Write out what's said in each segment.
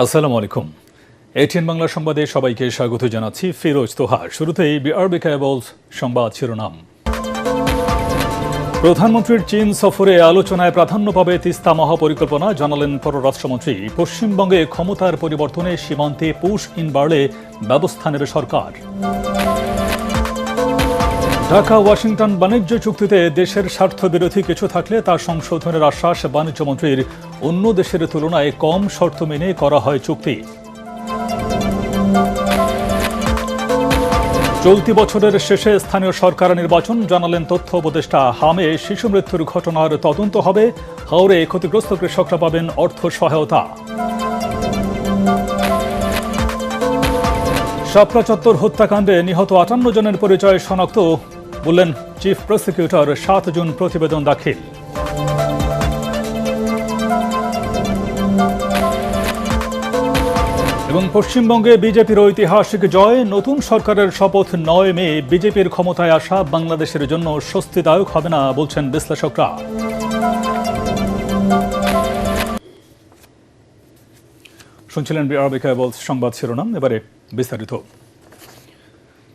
আসসালামু আলাইকুম। এটিএন বাংলা সংবাদে সবাইকে স্বাগত জানাচ্ছি। ফিরোজ তোহার। শুরুতেই বিআরবি কেবলস সংবাদ শিরোনাম। প্রধানমন্ত্রীর চীন সফরে আলোচনায় প্রাধান্য পাবে তিস্তা মহাপরিকল্পনা, জানালেন পররাষ্ট্রমন্ত্রী। পশ্চিমবঙ্গে ক্ষমতার পরিবর্তনে সীমান্তে পুশ ইন বাড়লে ব্যবস্থা নেবে সরকার। ঢাকা ওয়াশিংটন বাণিজ্য চুক্তিতে দেশের স্বার্থ বিরোধী কিছু থাকলে তা সংশোধনের আশ্বাস বাণিজ্যমন্ত্রীর। অন্য দেশের তুলনায় কম শর্ত মেনে করা হয় চুক্তি। চলতি বছরের শেষে স্থানীয় সরকার নির্বাচন, জানালেন তথ্য উপদেষ্টা। হামে শিশু মৃত্যুর ঘটনার তদন্ত হবে। হাওরে ক্ষতিগ্রস্ত কৃষকরা পাবেন অর্থ সহায়তা। শাপলা চত্বর হত্যাকাণ্ডে নিহত ৫৮ জনের পরিচয় শনাক্ত, বললেন চিফ প্রসিকিউটর। ৭ জুন প্রতিবেদন দাখিল। এবং পশ্চিমবঙ্গে বিজেপির ঐতিহাসিক জয়, নতুন সরকারের শপথ ৯ মে। বিজেপির ক্ষমতায় আসা বাংলাদেশের জন্য স্বস্তিদায়ক হবে না, বলছেন বিশ্লেষকরা। শুনছিলেন বিআরবি কেবলস সংবাদ শিরোনাম, এবারে বিস্তারিত।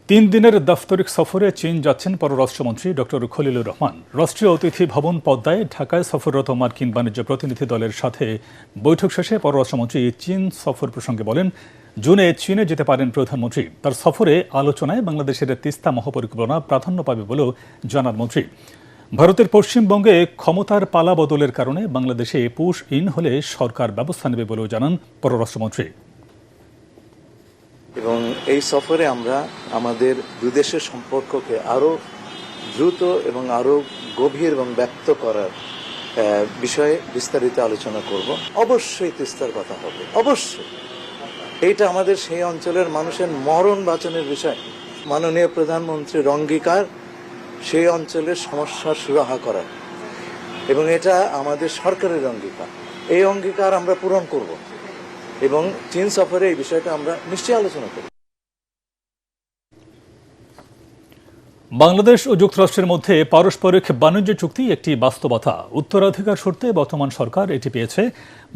৩ দিনের দাপ্তরিক সফরে চীন যাচ্ছেন পররাষ্ট্রমন্ত্রী ডক্টর খলিলুর রহমান। রাষ্ট্রীয় অতিথি ভবন পদ্মায় ঢাকায় সফররত মার্কিন বাণিজ্য প্রতিনিধি দলের সাথে বৈঠক শেষে পররাষ্ট্রমন্ত্রী চীন সফর প্রসঙ্গে বলেন, জুনে চীনে যেতে পারেন প্রধানমন্ত্রী। তার সফরে আলোচনায় বাংলাদেশের তিস্তা মহাপরিকল্পনা প্রাধান্য পাবে বলেও জানান মন্ত্রী। ভারতের পশ্চিমবঙ্গে ক্ষমতার পালা বদলের কারণে বাংলাদেশে পুশ ইন হলে সরকার ব্যবস্থা নেবে বলেও জানান পররাষ্ট্রমন্ত্রী। এবং এই সফরে আমরা আমাদের দুই দেশের সম্পর্ককে আরো দ্রুত এবং আরো গভীর এবং ব্যক্ত করার বিষয়ে বিস্তারিত আলোচনা করব। অবশ্যই তিস্তার কথা হবে, অবশ্যই। এইটা আমাদের সেই অঞ্চলের মানুষের মরণ বাঁচানোর বিষয়। মাননীয় প্রধানমন্ত্রীর অঙ্গীকার সেই অঞ্চলের সমস্যার সুরাহা করা, এবং এটা আমাদের সরকারের অঙ্গীকার। এই অঙ্গীকার আমরা পূরণ করব এবং চীন সফরে এই বিষয়টা আমরা নিশ্চয়ই আলোচনা করব। বাংলাদেশ ও যুক্তরাষ্ট্রের মধ্যে পারস্পরিক বাণিজ্য চুক্তি একটি বাস্তবতা। উত্তরাধিকার সূত্রে বর্তমান সরকার এটি পেয়েছে।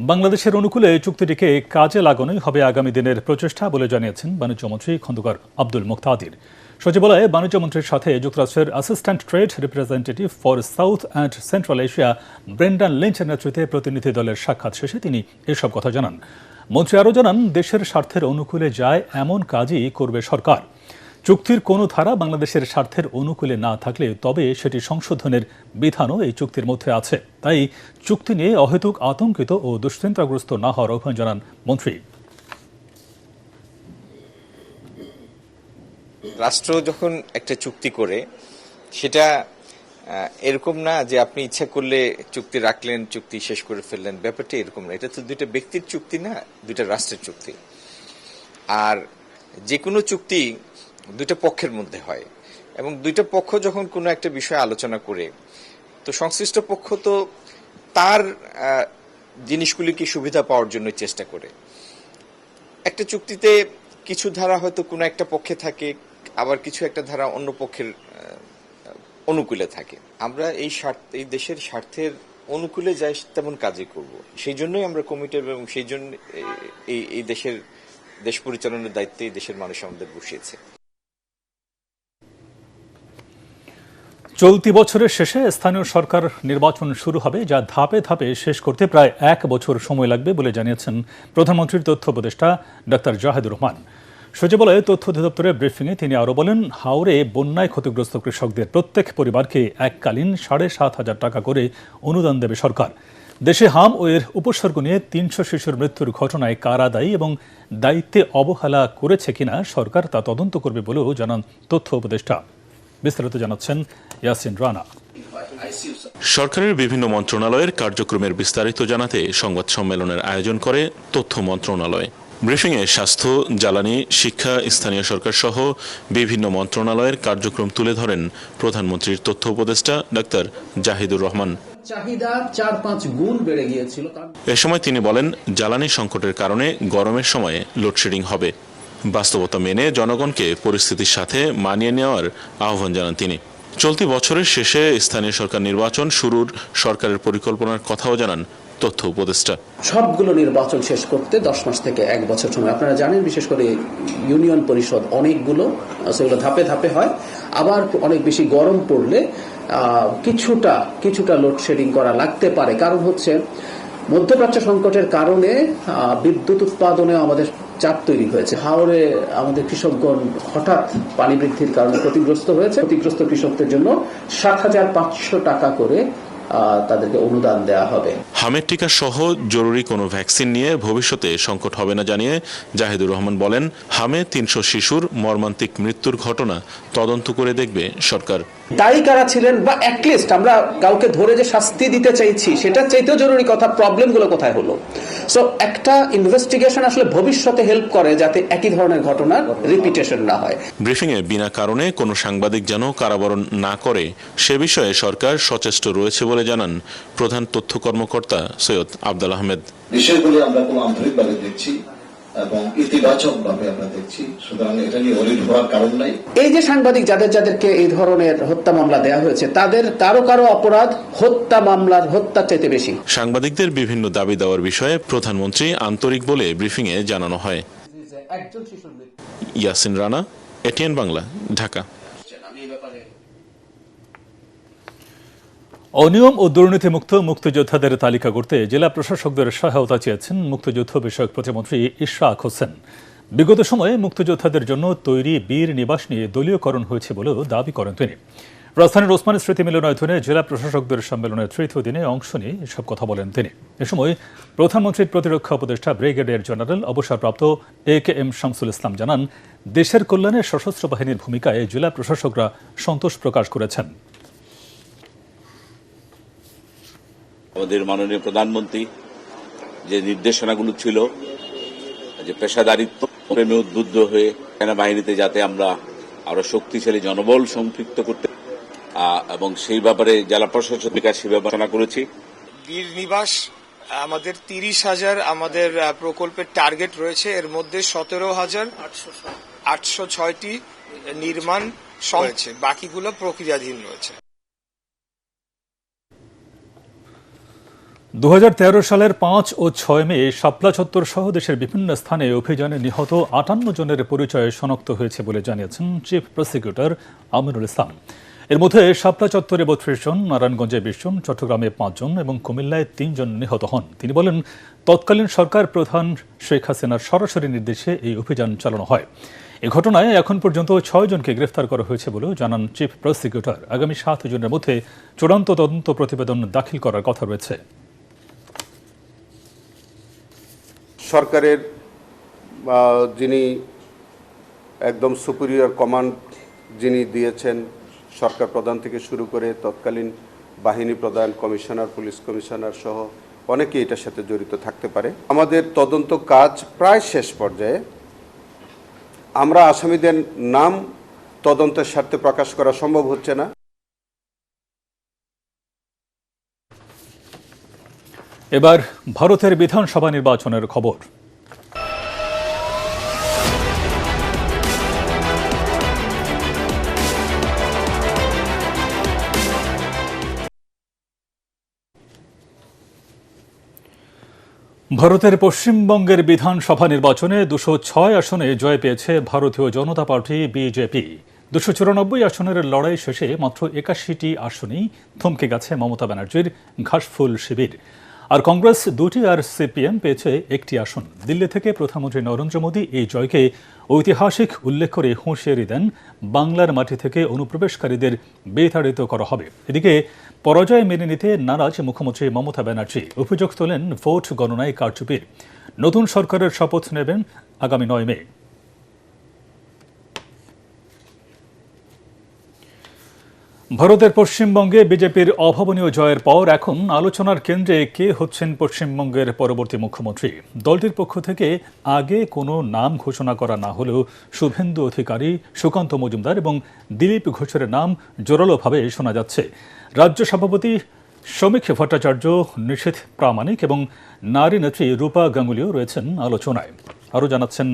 বাংলাদেশের অনুকূলে চুক্তিটিকে কাজে লাগানোই হবে আগামী দিনের প্রচেষ্টা বলে জানিয়েছেন বাণিজ্যমন্ত্রী খন্দকার আব্দুল মুকতাদির। সচিবালয়ে বাণিজ্যমন্ত্রীর সাথে যুক্তরাষ্ট্রের assistant trade representative for South and Central Asia Brendan লিঞ্চের নেতৃত্বে প্রতিনিধি দলের সাক্ষাৎ শেষে তিনি এসব কথা জানান। মন্ত্রী আরও জানান, দেশের স্বার্থের অনুকূলে যায় এমন কাজই করবে সরকার। চুক্তির কোনো ধারা বাংলাদেশের স্বার্থের অনুকূলে না থাকলে তবে সেটি সংশোধনের বিধানও এই চুক্তির মধ্যে আছে। তাই চুক্তি নিয়ে অহেতুক আতঙ্কিত ও দুশ্চিন্তাগ্রস্ত না হওয়ার আহ্বান জানান মন্ত্রী। রাষ্ট্র যখন একটা চুক্তি করে, সেটা এরকম না যে আপনি ইচ্ছা করলে চুক্তি রাখলেন, চুক্তি শেষ করে ফেললেন। ব্যাপারটা এরকম না। এটা তো দুইটা ব্যক্তির চুক্তি না, দুইটা রাষ্ট্রের চুক্তি। আর যে কোনো চুক্তি দুইটা পক্ষের মধ্যে হয়, এবং দুইটা পক্ষ যখন কোনো একটা বিষয় আলোচনা করে, তো সংশ্লিষ্ট পক্ষ তো তার জিনিসগুলিকে সুবিধা পাওয়ার জন্য চেষ্টা করে। একটা চুক্তিতে কিছু ধারা হয়তো কোনো একটা পক্ষে থাকে, আবার কিছু একটা ধারা অন্য পক্ষের অনুকূলে থাকে। আমরা এই দেশের স্বার্থের অনুকূলে যাই তেমন কাজই করব। সেই জন্যই আমরা কমিটেড, এবং সেই জন্য এই দেশ পরিচালনার দায়িত্বে এই দেশের মানুষ আমাদের বসিয়েছে। চলতি বছরের শেষে স্থানীয় সরকার নির্বাচন শুরু হবে, যা ধাপে ধাপে শেষ করতে প্রায় ১ বছর সময় লাগবে বলে জানিয়েছেন প্রধানমন্ত্রীর তথ্য উপদেষ্টা ডক্টর জাহিদুর রহমান। সচিবালয়ে তথ্য অধিদপ্তরের ব্রিফিংয়ে তিনি আরও বলেন, হাওরে বন্যায় ক্ষতিগ্রস্ত কৃষকদের প্রত্যেক পরিবারকে এককালীন ৭,৫০০ টাকা করে অনুদান দেবে সরকার। দেশে হাম ও এর উপসর্গ নিয়ে ৩০০ শিশুর মৃত্যুর ঘটনায় কারা দায়ী এবং দায়িত্বে অবহেলা করেছে কিনা সরকার তা তদন্ত করবে বলেও জানান তথ্য উপদেষ্টা। বিস্তারিত জানাচ্ছেন ইয়াসিন রানা। সরকারের বিভিন্ন মন্ত্রণালয়ের কার্যক্রমের বিস্তারিত জানাতে সংবাদ সম্মেলনের আয়োজন করে তথ্য মন্ত্রণালয়। ব্রিফিংয়ে স্বাস্থ্য, জ্বালানি, শিক্ষা, স্থানীয় সরকার সহ বিভিন্ন মন্ত্রণালয়ের কার্যক্রম তুলে ধরেন প্রধানমন্ত্রীর তথ্য উপদেষ্টা ডক্টর জাহিদুর রহমান। চাহিদা ৪-৫ গুণ বেড়ে গিয়েছিল। এ সময় তিনি বলেন, জ্বালানি সংকটের কারণে গরমের সময়ে লোডশেডিং হবে। বাস্তবতা মেনে জনগণকে পরিস্থিতির সাথে মানিয়ে নেওয়ার আহ্বান জানান তিনি। চলতি বছরের শেষে স্থানীয় সরকার নির্বাচন শুরুর সরকারের পরিকল্পনার কথাও জানান তথ্য উপদেষ্টা। সবগুলো নির্বাচন শেষ করতে 10 মাস থেকে 1 বছর সময়। আপনারা জানেন, বিশেষ করে ইউনিয়ন পরিষদ অনেকগুলো, সেগুলো ধাপে ধাপে হয়। আবার অনেক বেশি গরম পড়লে কিছুটা লোডশেডিং করা লাগতে পারে। কারণ হচ্ছে মধ্যপ্রাচ্য সংকটের কারণে বিদ্যুৎ উৎপাদনে আমাদের চাপ তৈরি হয়েছে। হাওরে আমাদের কৃষকগণ হঠাৎ পানি বৃদ্ধির কারণে ক্ষতিগ্রস্ত হয়েছে। ক্ষতিগ্রস্ত কৃষকদের জন্য 7,500 টাকা করে তাদেরকে অনুদান দেওয়া হবে। হামের টিকা সহ জরুরি কোনো ভ্যাকসিন নিয়ে ভবিষ্যতে সংকট হবে না জানিয়ে জাহিদুর রহমান বলেন, হামে 300 শিশুর মর্মান্তিক মৃত্যুর ঘটনা তদন্ত করে দেখবে সরকার। দায়ী কারা ছিলেন, বা অ্যাটলিস্ট আমরা কাউকে ধরে যে শাস্তি দিতে চাইছি সেটার চাইতেও জরুরি কথা প্রবলেমগুলো কোথায় হলো। সো একটা ইনভেস্টিগেশন আসলে ভবিষ্যতে হেল্প করে যাতে একই ধরনের ঘটনার রিপিটেশন না হয়। ব্রিফিংয়ে বিনা কারণে কোনো সাংবাদিক যেন কারাবরণ না করে সে বিষয়ে সরকার সচেষ্ট রয়েছে বলে জানান প্রধান তথ্য কর্মকর্তা সৈয়দ আব্দুল আহমেদ। বিষয়গুলি আমরা খুব আন্তরিকভাবে দেখছি এবং ইতিবাচকভাবে আমরা দেখছি, সুতরাং এটা নিয়ে অলিড হওয়ার কারণ নাই। এই যে সাংবাদিক যাদেরকে এই ধরনের হত্যা মামলা দেওয়া হয়েছে, তাদের কারো অপরাধ হত্যা মামলার হত্যার চাইতে বেশি। সাংবাদিকদের বিভিন্ন দাবি দেওয়ার বিষয়ে প্রধানমন্ত্রী আন্তরিক বলে ব্রিফিংয়ে জানানো হয়। ইয়াসিন রানা, এটিএন বাংলা, ঢাকা। অনিয়ম ও দুর্নীতিমুক্ত মুক্তিযোদ্ধাদের তালিকা করতে জেলা প্রশাসকদের সহায়তা চেয়েছেন মুক্তিযুদ্ধ বিষয়ক প্রতিমন্ত্রী ইশরাক হোসেন। বিগত সময়ে মুক্তিযোদ্ধাদের জন্য তৈরি বীর নিবাস নিয়ে দলীয়করণ হয়েছে বলেও দাবি করেন তিনি। রাজধানীর ওসমানী স্মৃতি মিলনায়তনে জেলা প্রশাসকদের সম্মেলনের তৃতীয় দিনে অংশ নিয়ে এসব কথা বলেন তিনি। এ সময় প্রধানমন্ত্রীর প্রতিরক্ষা উপদেষ্টা ব্রিগেডিয়ার জেনারেল অবসরপ্রাপ্ত AKM শামসুল ইসলাম জানান, দেশের কল্যাণে সশস্ত্র বাহিনীর ভূমিকায় জেলা প্রশাসকরা সন্তোষ প্রকাশ করেছেন। আমাদের মাননীয় প্রধানমন্ত্রী যে নির্দেশনাগুলো ছিল, যে পেশাদারিত্ব প্রেমে উদ্বুদ্ধ হয়ে সেনাবাহিনীতে যাতে আমরা আরো শক্তিশালী জনবল সম্পৃক্ত করতে এবং সেই ব্যাপারে জেলা প্রশাসক বিকাশ বিবেচনা করেছি। বীর নিবাস আমাদের 30,000 আমাদের প্রকল্পের টার্গেট রয়েছে, এর মধ্যে 17,806টি নির্মাণ হয়েছে, বাকিগুলো প্রক্রিয়াধীন রয়েছে। 2013 সালের 5 ও 6 মে শাপলা চত্বর সহ দেশের বিভিন্ন স্থানে অভিযানে নিহত 58 জনের পরিচয় শনাক্ত হয়েছে বলে জানিয়েছেন চিফ প্রসিকিউটর আমিনুল ইসলাম। এর মধ্যে শাপলা চত্বরে 32 জন, নারায়ণগঞ্জে 20 জন, চট্টগ্রামে 5 জন এবং কুমিল্লায় 3 জন নিহত হন। তিনি বলেন, তৎকালীন সরকার প্রধান শেখ হাসিনার সরাসরি নির্দেশে এই অভিযান চালানো হয়। এ ঘটনায় এখন পর্যন্ত 6 জনকে গ্রেফতার করা হয়েছে বলেও জানান চিফ প্রসিকিউটর। আগামী 7 জনের মধ্যে চূড়ান্ত তদন্ত প্রতিবেদন দাখিল করার কথা রয়েছে। সরকারের যিনি একদম সুপিরিয়র কমান্ড যিনি দিয়েছেন, সরকার প্রধান থেকে শুরু করে তৎকালীন বাহিনী প্রধান, কমিশনার, পুলিশ কমিশনার সহ অনেকেই এটার সাথে জড়িত থাকতে পারে। আমাদের তদন্ত কাজ প্রায় শেষ পর্যায়ে। আমরা আসামিদের নাম তদন্তের স্বার্থে প্রকাশ করা সম্ভব হচ্ছে না। এবার ভারতের বিধানসভা নির্বাচনের খবর। ভারতের পশ্চিমবঙ্গের বিধানসভা নির্বাচনে 206 আসনে জয় পেয়েছে ভারতীয় জনতা পার্টি বিজেপি। 294 আসনের লড়াই শেষে মাত্র 81টি আসনেই থমকে গেছে মমতা ব্যানার্জির ঘাসফুল শিবির। আর কংগ্রেস 2টি আর সিপিএম পেয়েছে 1টি আসন। দিল্লি থেকে প্রধানমন্ত্রী নরেন্দ্র মোদী এই জয়কে ঐতিহাসিক উল্লেখ করে হুঁশিয়ারি দেন, বাংলার মাটি থেকে অনুপ্রবেশকারীদের বিতাড়িত করা হবে। এদিকে পরাজয় মেনে নিতে নারাজ মুখ্যমন্ত্রী মমতা ব্যানার্জি অভিযোগ তোলেন ভোট গণনায় কারচুপির। নতুন সরকারের শপথ নেবেন আগামী 9 মে। ভারতের পশ্চিমবঙ্গে বিজেপির অভাবনীয় জয়ের পর এখন আলোচনার কেন্দ্রে কে হচ্ছেন পশ্চিমবঙ্গের পরবর্তী মুখ্যমন্ত্রী। দলটির পক্ষ থেকে আগে কোনো নাম ঘোষণা করা না হলেও শুভেন্দু অধিকারী, সুকান্ত মজুমদার এবং দিলীপ ঘোষের নাম জোরালোভাবে শোনা যাচ্ছে। রাজ্য সভাপতি সমীক ভট্টাচার্য, নিশীথ প্রামাণিক এবং নারী নেত্রী রূপা গাঙ্গুলিও রয়েছেন আলোচনায়। আরও জানাচ্ছেন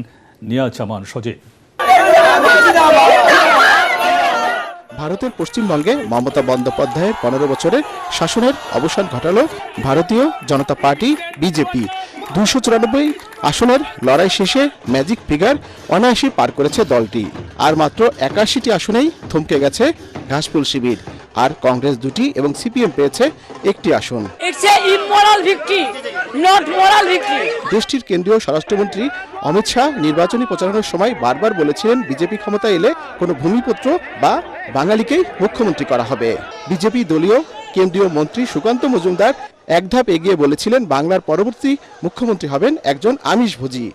নিয়াজ জামান সজীব। ভারতের পশ্চিমবঙ্গে মমতা বন্দ্যোপাধ্যায়ের 15 বছরের শাসনের অবসান ঘটালো ভারতীয় জনতা পার্টি বিজেপি। 294 আসনের লড়াই শেষে ম্যাজিক ফিগার 79 পার করেছে দলটি। আর মাত্র 81টি আসনেই থমকে গেছে ঘাসফুল শিবির। আর কংগ্রেস 2টি এবং সিপিএম পেয়েছে 1টি আসন। দেশটির কেন্দ্রীয় স্বরাষ্ট্রমন্ত্রী অমিত শাহ নির্বাচনী প্রচারণার সময় বারবার বলেছিলেন বিজেপি ক্ষমতায় এলে কোনো ভূমিপুত্র বা বাঙালিকেই মুখ্যমন্ত্রী করা হবে। বিজেপি দলীয় কেন্দ্রীয় মন্ত্রী সুকান্ত মজুমদার এক ধাপ এগিয়ে বলেছিলেন বাংলার পরবর্তী মুখ্যমন্ত্রী হবেন একজন আমিষভোজী।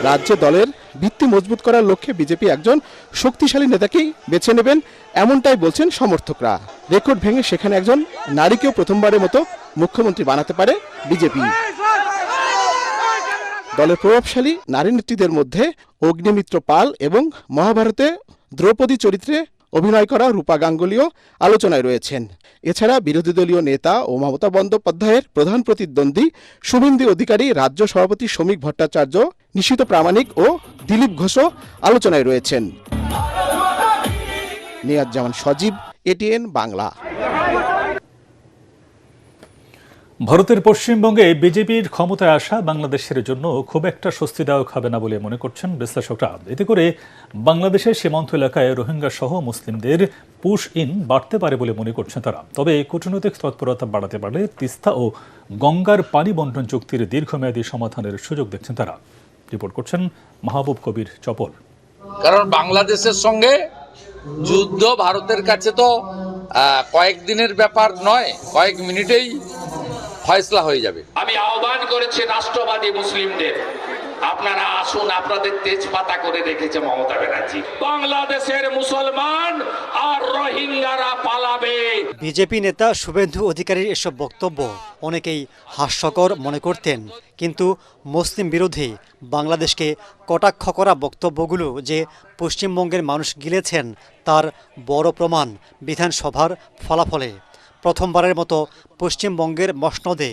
রাজ্যে দলের ভিত্তি মজবুত করার লক্ষ্যে বিজেপি একজন শক্তিশালী নেতাকেই বেছে নেবেন, এমনটাই বলছেন সমর্থকরা। রেকর্ড ভেঙে সেখানে একজন নারীকেও প্রথমবারের মতো মুখ্যমন্ত্রী বানাতে পারে বিজেপি। দলের প্রভাবশালী নারী নেত্রীদের মধ্যে অগ্নিমিত্র পাল এবং মহাভারতে দ্রৌপদী চরিত্রে অভিনয় করা রূপা গাঙ্গুলিও আলোচনায় রয়েছেন। এছাড়া বিরোধী দলীয় নেতা ও মমতা বন্দ্যোপাধ্যায়ের প্রধান প্রতিদ্বন্দ্বী শুভেন্দু অধিকারী, রাজ্য সভাপতি শ্রমিক ভট্টাচার্য, নিশিত প্রামাণিক ও দিলীপ ঘোষও আলোচনায় রয়েছেন। নিয়াজ জামান সজীব, এটিএন বাংলা। ভারতের পশ্চিমবঙ্গে বিজেপির ক্ষমতায় আসা বাংলাদেশের জন্য খুব একটা স্বস্তিদায়ক হবে না বলে মনে করছেন বিশ্লেষকরা। এতে করে বাংলাদেশের সীমান্ত এলাকায় রোহিঙ্গা সহ মুসলিমদের পুশ ইন বাড়তে পারে বলে মনে করছেন তারা। তবে কূটনৈতিক তৎপরতা বাড়াতে পারলে তিস্তা ও গঙ্গার পানি বন্টন চুক্তির দীর্ঘমেয়াদী সমাধানের সুযোগ দেখছেন তারা। রিপোর্ট করছেন মাহবুব কবির চপল। কারণ বাংলাদেশের সঙ্গে যুদ্ধ ভারতের কাছে তো কয়েকদিনের ব্যাপার নয়, কয়েক মিনিটেই ফয়সলা হয়ে যাবে। আমি আহ্বান করেছি রাষ্ট্রবাদী মুসলিমদের, আপনারা আসুন, আপনাদের তেজপাতা করে রেখেছে মমতা ব্যানার্জি। বাংলাদেশের মুসলমান আর রোহিঙ্গারা পালাবে। বিজেপি নেতা শুভেন্দু অধিকারীর এসব বক্তব্য অনেকেই হাস্যকর মনে করতেন, কিন্তু মুসলিম বিরোধী বাংলাদেশকে কটাক্ষ করা বক্তব্যগুলো যে পশ্চিমবঙ্গের মানুষ গিলেছেন তার বড় প্রমাণ বিধানসভার ফলাফলে। প্রথমবারের মতো পশ্চিমবঙ্গের মসনদে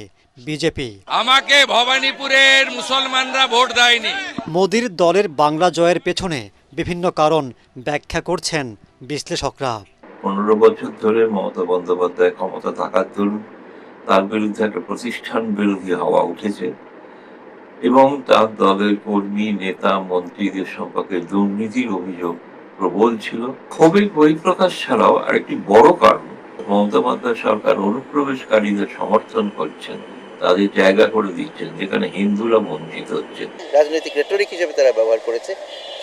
বিজেপি। আমাকে ভবানীপুরের মুসলমানরা ভোট দেয়নি। মোদির দলের বাংলা জয়ের পেছনে বিভিন্ন কারণ ব্যাখ্যা করছেন বিশ্লেষকরা। 15 বছর ধরে মমতা বন্দ্যোপাধ্যায় ক্ষমতা থাকার দরুন তার বিরুদ্ধে একটা প্রতিষ্ঠান বিরোধী হাওয়া উঠেছে এবং তার দলের কর্মী, নেতা, মন্ত্রীদের সম্পর্কে দুর্নীতির অভিযোগ প্রবল ছিল। ক্ষোভের বহিঃপ্রকাশ ছাড়াও আরেকটি বড় কারণ, মমতা বন্দ্যোপাধ্যায় সরকার অনুপ্রবেশকারীদের সমর্থন করছেন, তাদের জায়গা করে দিচ্ছেন যেখানে হিন্দুরা বঞ্চিত হচ্ছে। রাজনৈতিক রেটরিক হিসেবে তারা ব্যবহার করেছে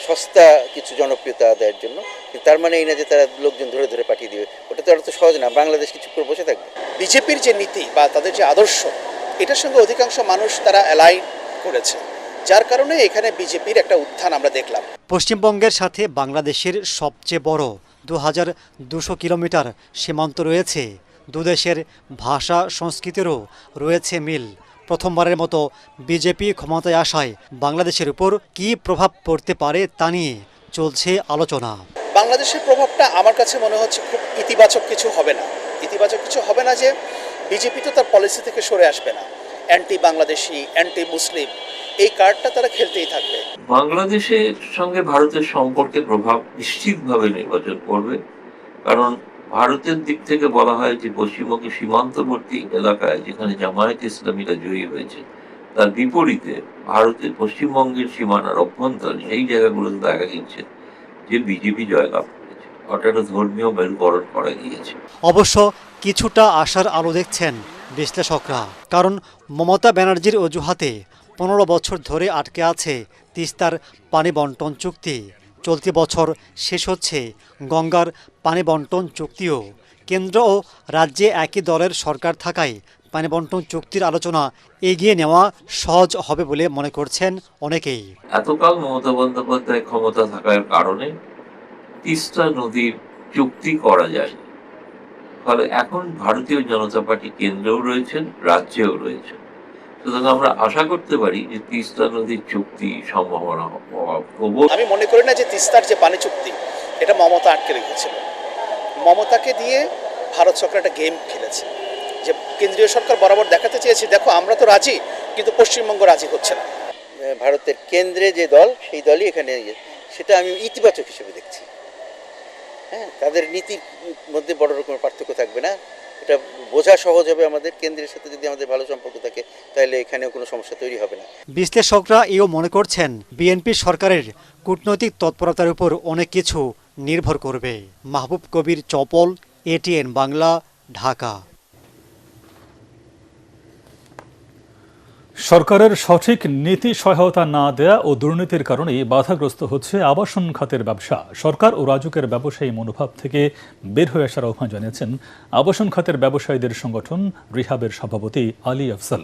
সস্তা কিছু জনপ্রিয়তা আদায়ের জন্য। তার মানে এই না যে তারা লোকজন ধরে ধরে পাঠিয়ে দিবে, ওটা তো আর তো সহজ না। বাংলাদেশ কিছু করে বসে থাকবে। বিজেপির যে নীতি বা তাদের যে আদর্শ, এটার সঙ্গে অধিকাংশ মানুষ তারা অ্যালাইন করেছে, যার কারণে এখানে বিজেপির একটা উত্থান আমরা দেখলাম। পশ্চিমবঙ্গের সাথে বাংলাদেশের সবচেয়ে বড় 2200 কিলোমিটার সীমান্ত রয়েছে। দুদেশের ভাষা সংস্কৃতিরও রয়েছে মিল। প্রথমবারের মতো বিজেপি ক্ষমতায় আসায় বাংলাদেশের উপর কী প্রভাব পড়তে পারে তা নিয়ে চলছে আলোচনা। বাংলাদেশের প্রভাবটা আমার কাছে মনে হচ্ছে খুব ইতিবাচক কিছু হবে না। ইতিবাচক কিছু হবে না যে বিজেপি তো তার পলিসি থেকে সরে আসবে না। অ্যান্টি বাংলাদেশি, অ্যান্টি মুসলিম, এই কার্ডটা তারা খেলতেই থাকবে। বাংলাদেশের সঙ্গে ভারতের সম্পর্কের প্রভাব নিশ্চিতভাবে নির্বাচন করবে, কারণ ভারতের দিক থেকে বলা হয় যে পশ্চিমবঙ্গ সীমান্তবর্তী এলাকায় যেখানে জামায়াত ইসলামীরা জয়ী হয়েছে, তার বিপরীতে ভারতের পশ্চিমবঙ্গের সীমানার অভ্যন্তরে সেই জায়গাগুলোতে দেখা গেছে যে বিজেপি জয়লাভ করেছে, অর্থাৎ ধর্মীয় মেরুকরণ করা গিয়েছে। অবশ্য কিছুটা আশার আলো দেখছেন বিশ্লেষকরা, কারণ মমতা ব্যানার্জির অজুহাতে 15 বছর ধরে আটকে আছে তিস্তার পানি বন্টন চুক্তি। চলতি বছর শেষ হচ্ছে গঙ্গার পানি বন্টন চুক্তিও। কেন্দ্র ও রাজ্যে একই দলের সরকার থাকায় পানি বন্টন চুক্তির আলোচনা এগিয়ে নেওয়া সহজ হবে বলে মনে করছেন অনেকেই। এতকাল মমতা বন্দ্যোপাধ্যায় ক্ষমতা থাকার কারণে তিস্তা নদীর চুক্তি করা যায়, ফলে এখন ভারতীয় জনতা পার্টি কেন্দ্রেও রয়েছেন, রাজ্যেও রয়েছেন। সুতরাং আমরা আশা করতে পারি যে তিস্তা নদীর চুক্তি সম্ভাবনা প্রবল। আমি মনে করি না যে তিস্তার যে পানি চুক্তি এটা মমতা আটকে রেখেছিল। মমতাকে দিয়ে ভারত সরকার একটা গেম খেলেছে, যে কেন্দ্রীয় সরকার বরাবর দেখাতে চেয়েছে দেখো আমরা তো রাজি, কিন্তু পশ্চিমবঙ্গ রাজি হচ্ছে না। ভারতের কেন্দ্রে যে দল, সেই দলই এখানে সেটা আমি ইতিবাচক হিসেবে দেখছি। হ্যাঁ, তাদের নীতির মধ্যে বড় রকমের পার্থক্য থাকবে না, এটা বোঝা সহজ হবে আমাদের। কেন্দ্রের সাথে যদি আমাদের ভালো সম্পর্ক থাকে তাহলে এখানেও কোনো সমস্যা তৈরি হবে না। বিশ্লেষকরা এও মনে করছেন বিএনপি সরকারের কূটনৈতিক তৎপরতার উপর অনেক কিছু নির্ভর করবে। মাহবুব কবির চপল, এটিএন বাংলা, ঢাকা। সরকারের সঠিক নীতি সহায়তা না দেয়া ও দুর্নীতির কারণেই বাধাগ্রস্ত হচ্ছে আবাসন খাতের ব্যবসা। সরকার ও রাজুকের ব্যবসায়ী মনোভাব থেকে বের হয়ে আসার আহ্বান জানিয়েছেন আবাসন খাতের ব্যবসায়ীদের সংগঠন রিহাবের সভাপতি আলী আফজাল।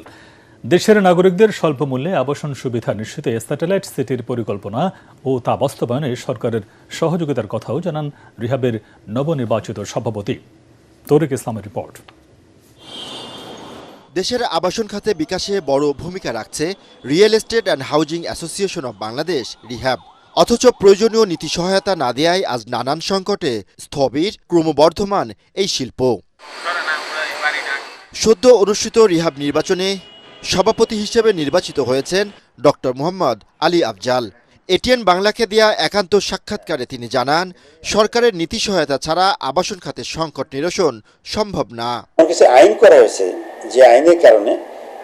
দেশের নাগরিকদের স্বল্প মূল্যে আবাসন সুবিধা নিশ্চিতে স্যাটেলাইট সিটির পরিকল্পনা ও তা বাস্তবায়নে সরকারের সহযোগিতার কথাও জানান রিহাবের নবনির্বাচিত সভাপতি। তরিক ইসলামের রিপোর্ট। দেশের আবাসন খাতে বিকাশে বড় ভূমিকা রাখছে real estate and housing association of Bangladesh rehab. অথচ প্রয়োজনীয় নীতি সহায়তা না দেয়ায় আজ নানান সংকটে স্থবির ক্রমবর্ধমান এই শিল্প। সদ্য অনুষ্ঠিত রিহ্যাব নির্বাচনে সভাপতি হিসেবে নির্বাচিত হয়েছেন ডক্টর মোহাম্মদ আলী আফজাল। এটিএন বাংলাকে দেয়া একান্ত সাক্ষাৎকারে তিনি জানান, সরকারের নীতি সহায়তা ছাড়া আবাসন খাতের সংকট নিরসন সম্ভব না। আইন করা হয়েছে, যে আইনের কারণে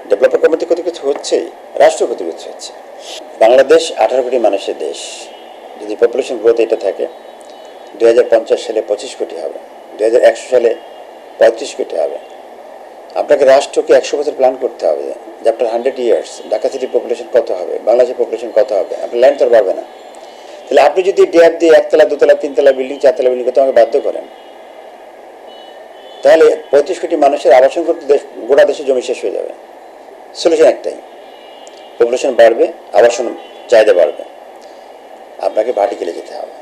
ডেভেলপার কমিটি কত কিছু হচ্ছে, রাষ্ট্র কত কিছু হচ্ছে। বাংলাদেশ 18 কোটি মানুষের দেশ, যদি পপুলেশন গ্রোথ এটা থাকে 2050 সালে 25 কোটি হবে, 2100 সালে 35 কোটি হবে। আপনাকে রাষ্ট্রকে 100 বছর প্ল্যান করতে হবে যে আপনার 100 ইয়ার্স ঢাকা সিটির পপুলেশন কত হবে, বাংলাদেশের পপুলেশন কত হবে। আপনার ল্যান্ড তো পারবে না। তাহলে আপনি যদি ডেয়ার দিয়ে 1 তলা 2 তলা 3 তলা বিল্ডিং 4 তলা বিল্ডিং করতে আমাকে বাধ্য করেন, তাহলে 35 কোটি মানুষের আবাসন করতে গোটা দেশে জমি শেষ হয়ে যাবে। সলিউশন একটাই, পপুলেশন বাড়বে, আবাসন চাহিদা বাড়বে, আপনাকে ভার্টিক্যালে যেতে হবে।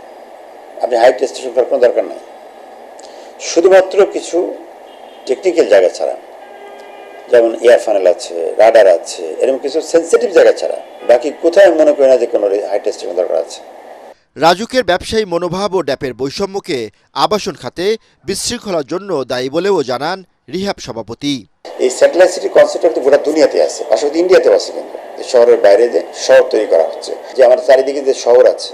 আপনি হাইট স্টেশন করার কোনো দরকার নাই। শুধুমাত্র কিছু টেকনিক্যাল জায়গা ছাড়া, যেমন এয়ার ফানেল আছে, রাডার আছে, এরকম কিছু সেন্সিটিভ জায়গা ছাড়া বাকি কোথায় মনে করি না যে কোনো হাইট স্টেশন দরকার আছে। রাজুকের ব্যবসায়ী মনোভাব ও ড্যাপের বৈষম্যকে আবাসন খাতে বিশৃঙ্খলার জন্য দায়ী বলেও জানান রিহ্যাব সভাপতি। এই স্যাটেলাইট সিটি কনসেপ্টটা গোটা দুনিয়াতে আছে, পাশাপাশি ইন্ডিয়াতেও আছে। কিন্তু শহরের বাইরে যে শহর তৈরি করা হচ্ছে, যে আমাদের চারিদিকে যে শহর আছে,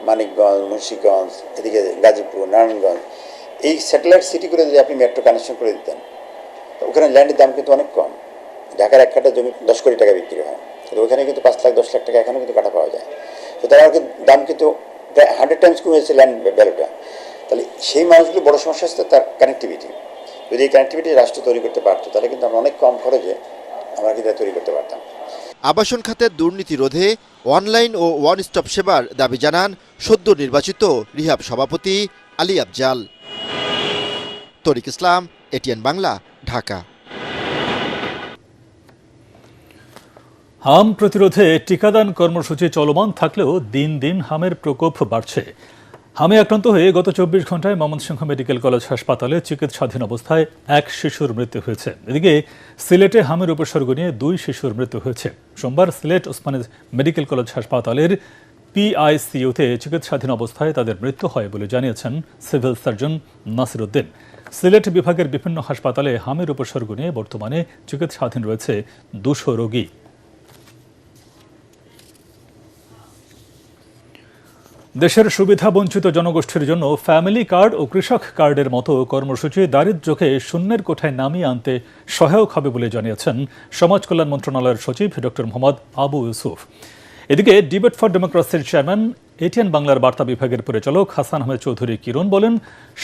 মানিকগঞ্জ, মুন্সিগঞ্জ, এদিকে গাজীপুর, নারায়ণগঞ্জ, এই স্যাটেলাইট সিটি করে যদি আপনি মেট্রো কানেকশন করে দিতেন, ওখানে ল্যান্ডের দাম কিন্তু অনেক কম। ঢাকার এক কাঠা জমি 10 কোটি টাকা বিক্রি হয়, কিন্তু ওখানে কিন্তু 5 লাখ 10 লাখ টাকা এখনও কিন্তু কাটা পাওয়া যায়। তো তার দাম কিন্তু প্রায় 100 টাইমস কমেছে ল্যান্ড ভ্যালুটা। তাহলে সেই মানুষগুলো বড় সমস্যা হচ্ছে তার কানেক্টিভিটি। যদি এই কানেক্টিভিটি রাষ্ট্র তৈরি করতে পারতো, তাহলে কিন্তু আমরা অনেক কম খরচে আমরা কিন্তু তৈরি করতে পারতাম। আবাসন খাতের দুর্নীতি রোধে অনলাইন ও ওয়ান স্টপ সেবার দাবি জানান সদ্য নির্বাচিত রিহ্যাব সভাপতি আলী আফজাল। তরিক ইসলাম, এটিএন বাংলা, ঢাকা। হাম প্রতিরোধে টিকাদান কর্মসূচি চলমান থাকলেও দিন দিন হামের প্রকোপ বাড়ছে। হামে আক্রান্ত হয়ে গত 24 ঘন্টায় ময়মনসিংহ মেডিকেল কলেজ হাসপাতালে চিকিৎসাধীন অবস্থায় এক শিশুর মৃত্যু হয়েছে। এদিকে সিলেটে হামের উপসর্গ নিয়ে 2 শিশুর মৃত্যু হয়েছে। সোমবার সিলেট ওসমানী মেডিকেল কলেজ হাসপাতালের পিআইসিইউতে চিকিৎসাধীন অবস্থায় তাদের মৃত্যু হয় বলে জানিয়েছেন সিভিল সার্জন নাসির উদ্দিন। সিলেট বিভাগের বিভিন্ন হাসপাতালে হামের উপসর্গ নিয়ে বর্তমানে চিকিৎসাধীন রয়েছে 200 রোগী। দেশের সুবিধা বঞ্চিত জনগোষ্ঠীর জন্য ফ্যামিলি কার্ড ও কৃষক কার্ডের মতো কর্মসূচি দারিদ্র্যকে শূন্যের কোঠায় নামিয়ে আনতে সহায়ক হবে বলে জানিয়েছেন সমাজ কল্যাণ মন্ত্রণালয়ের সচিব ডক্টর মোহাম্মদ আবু ইউসুফ। এদিকে ডিবেট ফর ডেমোক্রেসির চেয়ারম্যান এটিএন বাংলার বার্তা বিভাগের পরিচালক হাসান আহমেদ চৌধুরী কিরণ বলেন,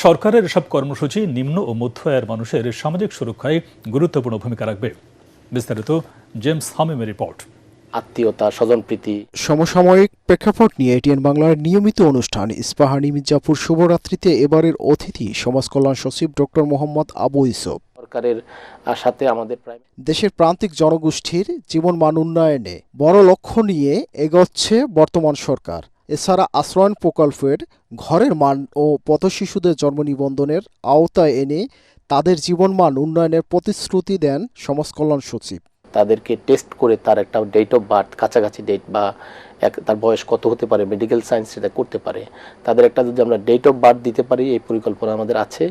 সরকারের এসব কর্মসূচি নিম্ন ও মধ্য আয়ের মানুষের সামাজিক সুরক্ষায় গুরুত্বপূর্ণ ভূমিকা রাখবে। বিস্তারিত জেমস হামিমের রিপোর্ট। আত্মীয়তা, স্বজনপ্রীতি। সমসাময়িক প্রেক্ষাপট নিয়ে এটিএন বাংলার নিয়মিত অনুষ্ঠান ইস্পাহানি মির্জাপুর শুভরাত্রিতে এবারের অতিথি সমাজ কল্যাণ সচিব ডক্টর মোহাম্মদ আবু ইউসুফ। সরকারের সাথে আমাদের দেশের প্রান্তিক জনগোষ্ঠীর জীবনমান উন্নয়নে বড় লক্ষ্য নিয়ে এগোচ্ছে বর্তমান সরকার। এছাড়া আশ্রয়ণ প্রকল্পের ঘরের মান ও পথশিশুদের জন্ম নিবন্ধনের আওতায় এনে তাদের জীবনমান উন্নয়নের প্রতিশ্রুতি দেন সমাজ কল্যাণ সচিব। তাদেরকে টেস্ট করে তার একটা ডেট অফ বার্থ, কাছাকাছি ডেট বা তার বয়স কত হতে পারে, মেডিকেল সায়েন্স সেটা করতে পারে, তাদের একটা যদি আমরা ডেট অফ বার্থ দিতে পারি, এই পরিকল্পনা আমাদের আছে।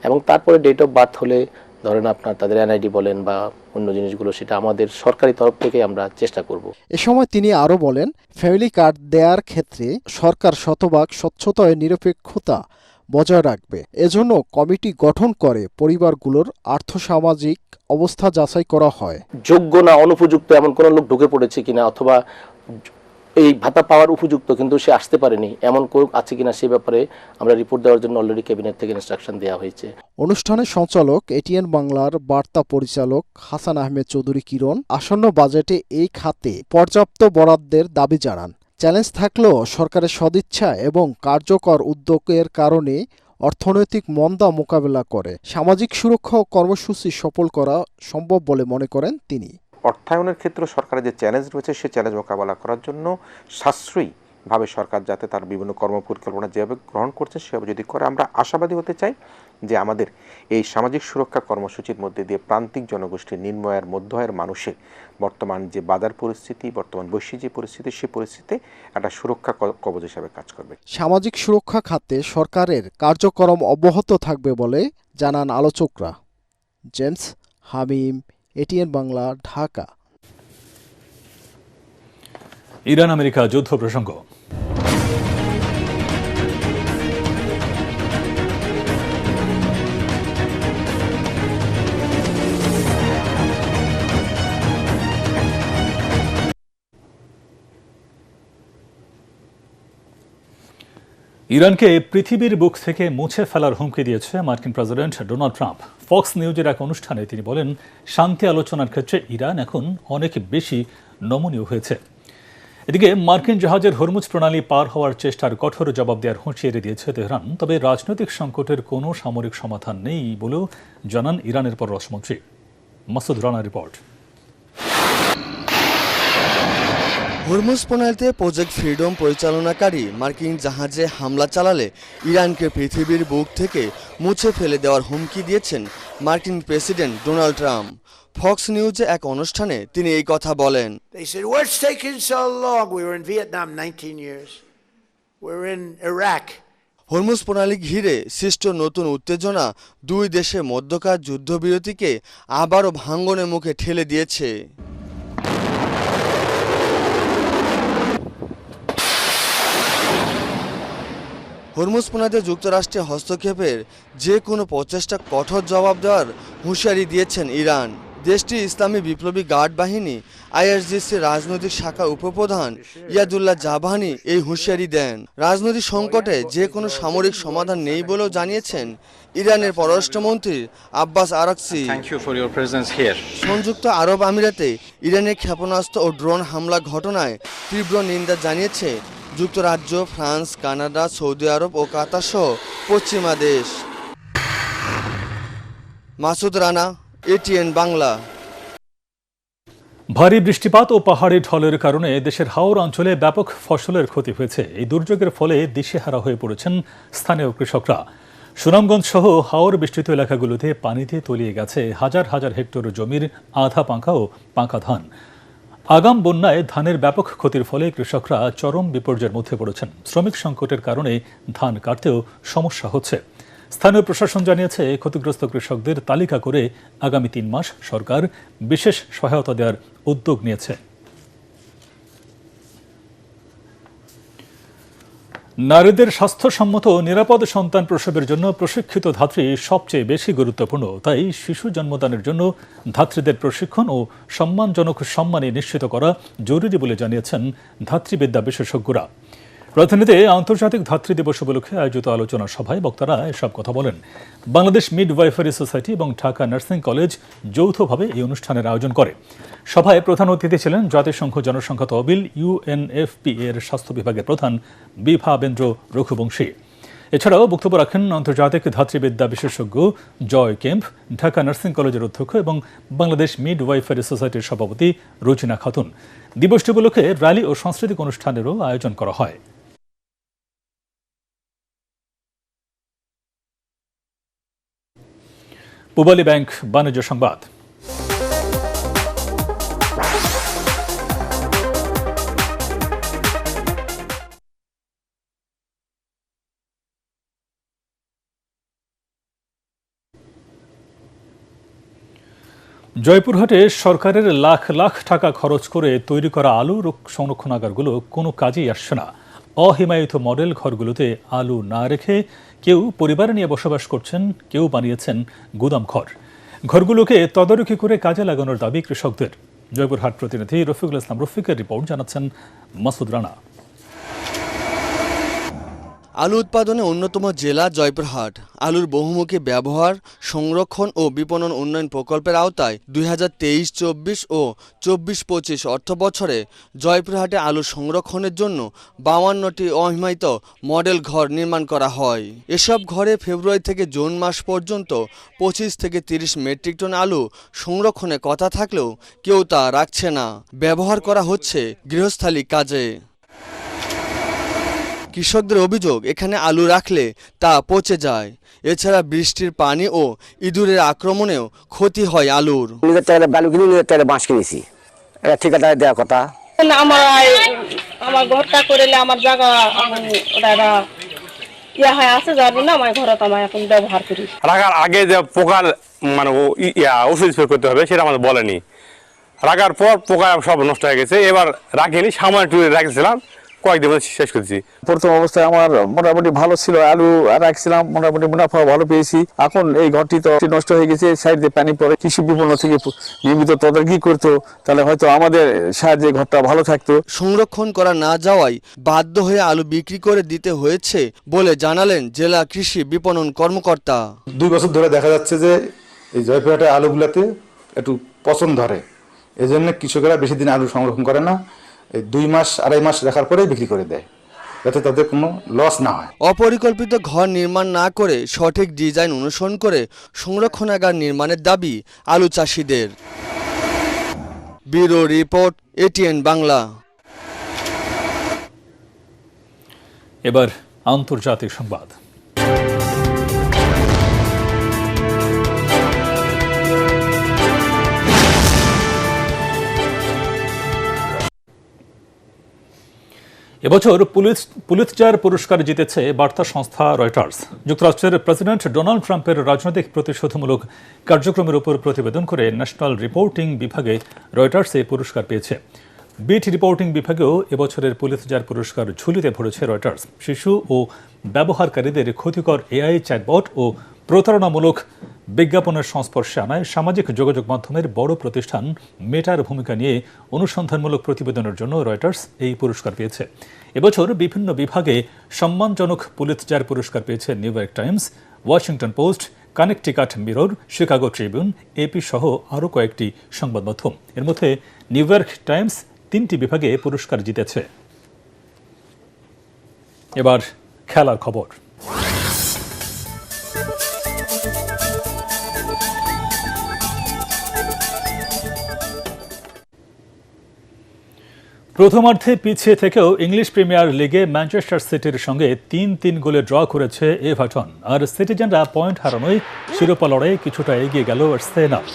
এবং তারপরে ডেট অফ বার্থ হলে ধরেন আপনার তাদের এনআইডি বলেন বা অন্য জিনিসগুলো, সেটা আমাদের সরকারি তরফ থেকে আমরা চেষ্টা করব। এ সময় তিনি আরও বলেন, ফ্যামিলি কার্ড দেওয়ার ক্ষেত্রে সরকার শতভাগ স্বচ্ছতা ও নিরপেক্ষতা বজায় রাখবে। এজন্য কমিটি গঠন করে পরিবারগুলোর আর্থসামাজিক অবস্থা যাচাই করা হয়। যোগ্য না অনুপযুক্ত এমন কোনো লোক ঢুকে পড়েছে কিনা, অথবা এই ভাতা পাওয়ার উপযুক্ত কিন্তু সে আসতে পারেনি এমন কেউ আছে কিনা, সে ব্যাপারে আমরা রিপোর্ট দেওয়ার জন্য অলরেডি ক্যাবিনেট থেকে ইনস্ট্রাকশন দেওয়া হয়েছে। অনুষ্ঠানের সঞ্চালক এটিএন বাংলার বার্তা পরিচালক হাসান আহমেদ চৌধুরী কিরণ আসন্ন বাজেটে এই খাতে পর্যাপ্ত বরাদ্দের দাবি জানান। চ্যালেঞ্জ থাকলেও সরকারের সদিচ্ছা এবং কার্যকর উদ্যোগের কারণে অর্থনৈতিক মন্দা মোকাবেলা করে সামাজিক সুরক্ষা ও কর্মসূচি সফল করা সম্ভব বলে মনে করেন তিনি। অর্থায়নের ক্ষেত্রে সরকারের যে চ্যালেঞ্জ রয়েছে সেই চ্যালেঞ্জ মোকাবেলা করার জন্য সাশ্রয়ীভাবে সরকার যাতে তার বিভিন্ন কর্মপরিকল্পনা যেভাবে গ্রহণ করছে সেভাবে যদি করে, আমরা আশাবাদী হতে চাই যে আমাদের এই সামাজিক সুরক্ষা কর্মসূচির মধ্যে দিয়ে প্রান্তিক জনগোষ্ঠীর নিম্ন আয়ের মধ্য আয়ের মানুষের বর্তমান যে বাজার পরিস্থিতি, বর্তমান বৈশ্বিক যে পরিস্থিতি, সেই পরিস্থিতিতে একটা সুরক্ষা কবচ হিসাবে কাজ করবে। সামাজিক সুরক্ষা খাতে সরকারের কার্যক্রম অব্যাহত থাকবে বলে জানান আলোচকরা। James Hamim, ATN Bangla, Dhaka. Iran America যুদ্ধ প্রসঙ্গ। ইরানকে পৃথিবীর বুক থেকে মুছে ফেলার হুমকি দিয়েছে মার্কিন প্রেসিডেন্ট ডোনাল্ড ট্রাম্প। ফক্স নিউজের এক অনুষ্ঠানে তিনি বলেন, শান্তি আলোচনার ক্ষেত্রে ইরান এখন অনেক বেশি নমনীয় হয়েছে। এদিকে মার্কিন জাহাজের হরমুজ প্রণালী পার হওয়ার চেষ্টার কঠোর জবাব দেওয়ার হুঁশিয়ারি দিয়েছে তেহরান। তবে রাজনৈতিক সংকটের কোনো সামরিক সমাধান নেই বলেও জানান ইরানের পররাষ্ট্রমন্ত্রী। মাসুদ রানা রিপোর্ট। হরমুজ প্রণালীতে প্রজেক্ট ফ্রিডম পরিচালনাকারী মার্কিন জাহাজে হামলা চালালে ইরানকে পৃথিবীর বুক থেকে মুছে ফেলে দেওয়ার হুমকি দিয়েছেন মার্কিন প্রেসিডেন্ট ডোনাল্ড ট্রাম্প। ফক্স নিউজে এক অনুষ্ঠানে তিনি এই কথা বলেন। হরমুজ প্রণালী ঘিরে সৃষ্ট নতুন উত্তেজনা দুই দেশের মধ্যকার যুদ্ধবিরতিকে আবারও ভাঙ্গনের মুখে ঠেলে দিয়েছে। হরমুজ প্রণালীতে যুক্তরাষ্ট্রের হস্তক্ষেপের যে কোনো প্রচেষ্টা কঠোর জবাব দেওয়ার হুঁশিয়ারি দিয়েছেন ইরান। দেশটির ইসলামী বিপ্লবী গার্ড বাহিনী আইআরজিসির রাজনৈতিক শাখার উপপ্রধান ইয়াদুল্লাহ জাভানি এই হুঁশিয়ারি দেন। রাজনৈতিক সংকটে যে কোনো সামরিক সমাধান নেই বলেও জানিয়েছেন ইরানের পররাষ্ট্রমন্ত্রী আব্বাস আরাকচি। সংযুক্ত আরব আমিরাতে ইরানের ক্ষেপণাস্ত্র ও ড্রোন হামলা ঘটনায় তীব্র নিন্দা জানিয়েছে যুক্তরাজ্য, ফ্রান্স, কানাডা, সৌদি আরব ও কাতার সহ পশ্চিমা দেশ। মাসুদ রানা, এটিএন বাংলা। ভারী বৃষ্টিপাত ও পাহাড়ি ঢলের কারণে দেশের হাওড় অঞ্চলে ব্যাপক ফসলের ক্ষতি হয়েছে। এই দুর্যোগের ফলে দিশেহারা হয়ে পড়েছেন স্থানীয় কৃষকরা। সুনামগঞ্জ সহ হাওড় বিস্তৃত এলাকাগুলোতে পানিতে তলিয়ে গেছে হাজার হাজার হেক্টর জমির আধা পাঁকা ও পাঁকা ধান। আগাম বন্যায় ধানের ব্যাপক ক্ষতির ফলে কৃষকরা চরম বিপর্যয়ের মধ্যে পড়েছেন। শ্রমিক সংকটের কারণে ধান কাটতেও সমস্যা হচ্ছে। স্থানীয় প্রশাসন জানিয়েছে, ক্ষতিগ্রস্ত কৃষকদের তালিকা করে আগামী 3 মাস সরকার বিশেষ সহায়তা দেওয়ার উদ্যোগ নিয়েছে। নারীদের স্বাস্থ্যসম্মত নিরাপদ সন্তান প্রসবের জন্য প্রশিক্ষিত ধাত্রী সবচেয়ে বেশি গুরুত্বপূর্ণ। তাই শিশু জন্মদানের জন্য ধাত্রীদের প্রশিক্ষণ ও সম্মানজনক সম্মানে নিশ্চিত করা জরুরি বলে জানিয়েছেন ধাত্রীবিদ্যা বিশেষজ্ঞরা। রাজধানীতে আন্তর্জাতিক ধাত্রী দিবস উপলক্ষে আয়োজিত আলোচনা সভায় বক্তারা এসব কথা বলেন। বাংলাদেশ মিডওয়াইফারি সোসাইটি এবং ঢাকা নার্সিং কলেজ যৌথভাবে এই অনুষ্ঠানের আয়োজন করে। সভায় প্রধান অতিথি ছিলেন জাতিসংঘ জনসংখ্যা তহবিল UNFPA এর স্বাস্থ্য বিভাগের প্রধান বিভাবেন্দ্র রঘুবংশী। এছাড়াও বক্তব্য রাখেন আন্তর্জাতিক ধাত্রীবিদ্যা বিশেষজ্ঞ জয় কেম্প, ঢাকা নার্সিং কলেজের অধ্যক্ষ এবং বাংলাদেশ মিডওয়াইফারি সোসাইটির সভাপতি রুচিনা খাতুন। দিবসটি উপলক্ষে র্যালি ও সাংস্কৃতিক অনুষ্ঠানেরও আয়োজন করা হয়। পূবালী ব্যাংক বাণিজ্য সংবাদ। জয়পুরহাটে সরকারের লাখ লাখ টাকা খরচ করে তৈরি করা আলু সংরক্ষণাগারগুলো কোনো কাজেই আসছে না। অহিমায়িত মডেল ঘরগুলোতে আলু না রেখে কেউ পরিবার নিয়ে বসবাস করছেন, কেউ বানিয়েছেন গুদাম ঘর। ঘরগুলোকে তদারকি করে কাজে লাগানোর দাবি কৃষকদের। জয়পুরহাট প্রতিনিধি রফিকুল ইসলাম রফিকের রিপোর্ট, জানাচ্ছেন মাসুদ রানা। আলু উৎপাদনে অন্যতম জেলা জয়পুরহাট। আলুর বহুমুখী ব্যবহার, সংরক্ষণ ও বিপণন উন্নয়ন প্রকল্পের আওতায় 2023-24 ও 24-25 অর্থ বছরে জয়পুরহাটে আলু সংরক্ষণের জন্য 52টি অহিমায়িত মডেল ঘর নির্মাণ করা হয়। এসব ঘরে ফেব্রুয়ারি থেকে জুন মাস পর্যন্ত 25 থেকে 30 মেট্রিক টন আলু সংরক্ষণে কথা থাকলেও কেউ তা রাখছে না। ব্যবহার করা হচ্ছে গৃহস্থালী কাজে। কৃষকদের অভিযোগ, এখানে আলু রাখলে তা পচে যায়। এছাড়া বৃষ্টির পানি ও ইঁদুরের আক্রমণেও ক্ষতি হয় আলুর। নিজের টাকা বালু কিনে নিজের টাকা বাঁশ কিনেছি, এটা ঠিকাদার দেওয়ার কথা। আমার ঘরটা করলে আমার জায়গা ইয়া হয় আছে, যার জন্য আমার ঘরটা আমি এখন ব্যবহার করি। রাখার আগে যে পোকার মানে ওষুধ স্প্রে করতে হবে সেটা আমাদের বলেনি। রাখার পর পোকা সব নষ্ট হয়ে গেছে। এবার রাখিনি, সামান্য একটু রাখছিলাম, কয়েকদিন শেষ করেছি। প্রথম অবস্থায় আমার মোটামুটি ভালো ছিল, আলু রাখছিলাম, মোটামুটি মুনাফা ভালো পেয়েছি। এখন এই ঘরটি তো নষ্ট হয়ে গেছে, সাইড দিয়ে পানি পড়ে। কৃষি বিপণন থেকে নিয়মিত তদারকি করতো, তাহলে হয়তো আমাদের সাহায্যে ঘরটা ভালো থাকতো। সংরক্ষণ করা না যাওয়ায় বাধ্য হয়ে আলু বিক্রি করে দিতে হয়েছে বলে জানালেন জেলা কৃষি বিপণন কর্মকর্তা। 2 বছর ধরে দেখা যাচ্ছে যে এই জয়পুরহাটের আলুগুলাতে একটু পচন ধরে, এজন্য কৃষকেরা বেশি দিন আলু সংরক্ষণ করে না, এই 2 মাস 2.5 মাস রাখার পরেই বিক্রি করে দেয়, যাতে তাদের কোনো লস না হয়। অপরিকল্পিত ঘর নির্মাণ না করে সঠিক ডিজাইন অনুসরণ করে সংরক্ষণাগার নির্মাণের দাবি আলু চাষিদের। Bureau report, ATN Bangla. এবার আন্তর্জাতিক সংবাদ। এবছর পুলিৎজার পুরস্কার জিতেছে বার্তা সংস্থা রয়টার্স। যুক্তরাষ্ট্রের প্রেসিডেন্ট ডোনাল্ড ট্রাম্পের রাজনৈতিক প্রতিশোধমূলক কার্যক্রমের উপর প্রতিবেদন করে ন্যাশনাল রিপোর্টিং বিভাগে রয়টার্স এই পুরস্কার পেয়েছে। বিট রিপোর্টিং বিভাগেও এবছরের পুলিৎজার পুরস্কার ঝুলিতে ভরেছে রয়টার্স। শিশু ও ব্যবহারকারীদের ক্ষতিকর AI চ্যাটবট ও প্রতারণামূলক বিজ্ঞাপনের সংস্পর্শে আনায় সামাজিক যোগাযোগ মাধ্যমের বড় প্রতিষ্ঠান মেটার ভূমিকা নিয়ে অনুসন্ধানমূলক প্রতিবেদনের জন্য রয়টার্স এই পুরস্কার পেয়েছে। এবছর বিভিন্ন বিভাগে সম্মানজনক পুলিৎজার পুরস্কার পেয়েছে new York Times, Washington post, Connecticut mirror, Chicago Tribune, AP সহ আরও কয়েকটি সংবাদ মাধ্যম। এর মধ্যে নিউ ইয়র্ক টাইমস 3টি বিভাগে পুরস্কার জিতেছে। এবার খেলার খবর। প্রথমার্ধে পিছিয়ে থেকেও ইংলিশ প্রিমিয়ার লিগে ম্যানচেস্টার সিটির সঙ্গে 3-3 গোলে ড্র করেছে এভারটন। আর সিটিজেনরা পয়েন্ট হারানোয় শিরোপা লড়াইয়ে কিছুটা এগিয়ে গেল আর্সেনাল।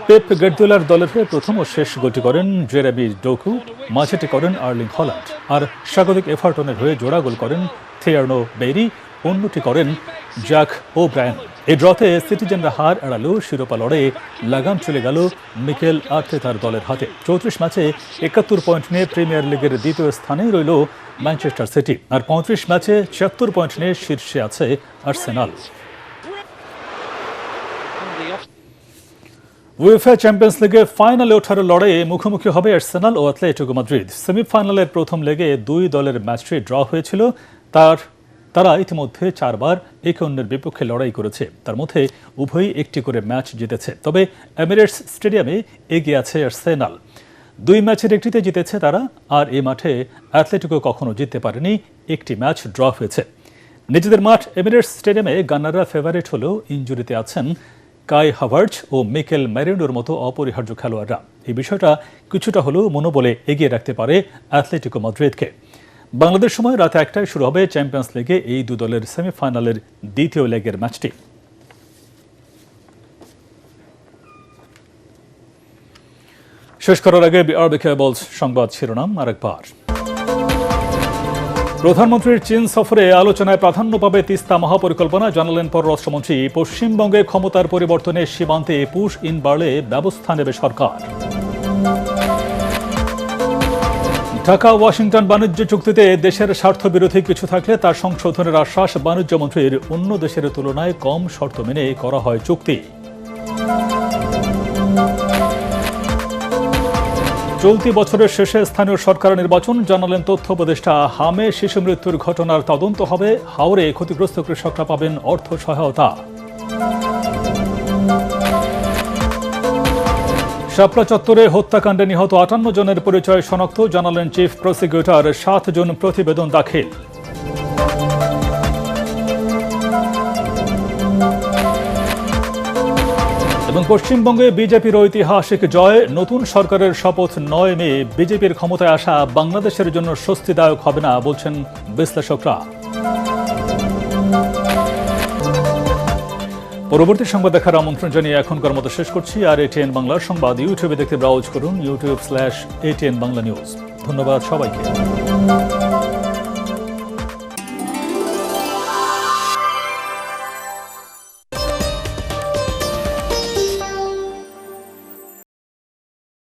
পেপ গার্দিওলার দলের হয়ে প্রথম ও শেষ গোলটি করেন জেরেমি ডোকু, মাঝেটি করেন আর্লিং হল্যান্ড। আর স্বাগতিক এভারটনের হয়ে জোড়া গোল করেন থিয়ার্নো বেরি, অন্যটি করেন জ্যাক ওব্রায়ান। এই ড্রতে সিটিজেনরা হার এড়ালেও শিরোপা লড়াইয়ে লাগাম চলে গেল মিকেল আর্তেতার দলের হাতে। 34 ম্যাচে 71 পয়েন্ট নিয়ে প্রিমিয়ার লিগের দ্বিতীয় স্থানেই রইল ম্যানচেস্টার সিটি। আর 35 ম্যাচে 76 পয়েন্ট নিয়ে শীর্ষে আছে আর্সেনাল। উয়েফা চ্যাম্পিয়ন্স লিগে ফাইনালে ওঠার লড়াইয়ে মুখোমুখি হবে আর্সেনাল ও অ্যাথলেটিকো মাদ্রিদ। সেমিফাইনালের প্রথম লেগে 2 দলের ম্যাচটি ড্র হয়েছিল। তারা ইতিমধ্যে 4 বার একে অন্যের বিপক্ষে লড়াই করেছে। তার মধ্যে উভয়ই একটি করে ম্যাচ জিতেছে। তবে এমিরেটস স্টেডিয়ামে এগিয়ে আছে আর্সেনাল। 2 ম্যাচের একটিতে জিতেছে তারা। আর এই মাঠে অ্যাথলেটিকো কখনো জিততে পারেনি, একটি ম্যাচ ড্র হয়েছে। নিজেদের মাঠ এমিরেটস স্টেডিয়ামে গানাররা ফেভারিট হলেও ইনজুরিতে আছেন কাই হাভার্টজ ও মিকেল ম্যারিনোর মতো অপরিহার্য খেলোয়াড়রা। এই বিষয়টা কিছুটা হলেও মনোবলে এগিয়ে রাখতে পারে অ্যাথলেটিকো মাদ্রিদকে। বাংলাদেশ সময় রাত 1টায় শুরু হবে চ্যাম্পিয়ন্স লিগে এই 2 দলের সেমিফাইনালের দ্বিতীয় লেগের ম্যাচটি। শেষ করার আগে বিআরবি কেবলস সংবাদ শিরোনাম আরেকবার। প্রধানমন্ত্রীর চীন সফরে আলোচনায় প্রাধান্য পাবে তিস্তা মহাপরিকল্পনা, জানালেন পররাষ্ট্রমন্ত্রী। পশ্চিমবঙ্গে ক্ষমতার পরিবর্তনে সীমান্তে পুশ ইন বাড়লে ব্যবস্থা নেবে সরকার। ঢাকা ওয়াশিংটন বাণিজ্য চুক্তিতে দেশের স্বার্থ বিরোধী কিছু থাকলে তার সংশোধনের আশ্বাস বাণিজ্য মন্ত্রীর। অন্য দেশের তুলনায় কম শর্ত মেনে করা হয় চুক্তি। চলতি বছরের শেষে স্থানীয় সরকার নির্বাচন, জানালেন তথ্য উপদেষ্টা। হামে শিশু মৃত্যুর ঘটনার তদন্ত হবে। হাওরে ক্ষতিগ্রস্ত কৃষকরা পাবেন অর্থ সহায়তা। শাপলা চত্বরে হত্যাকাণ্ডে নিহত 58 জনের পরিচয় শনাক্ত, জানালেন চিফ প্রসিকিউটর। 7 জন প্রতিবেদন দাখিল। এবং পশ্চিমবঙ্গে বিজেপির ঐতিহাসিক জয়, নতুন সরকারের শপথ 9 মে। বিজেপির ক্ষমতায় আসা বাংলাদেশের জন্য স্বস্তিদায়ক হবে না, বলছেন বিশ্লেষকরা। পরবর্তী সংবাদ দেখার আমন্ত্রণ জানিয়ে এখনকার মতো শেষ করছি। আর এটিএন বাংলার সংবাদ ইউটিউবে দেখতে ব্রাউজ করুন youtube.com/ATN Bangla News। ধন্যবাদ সবাইকে।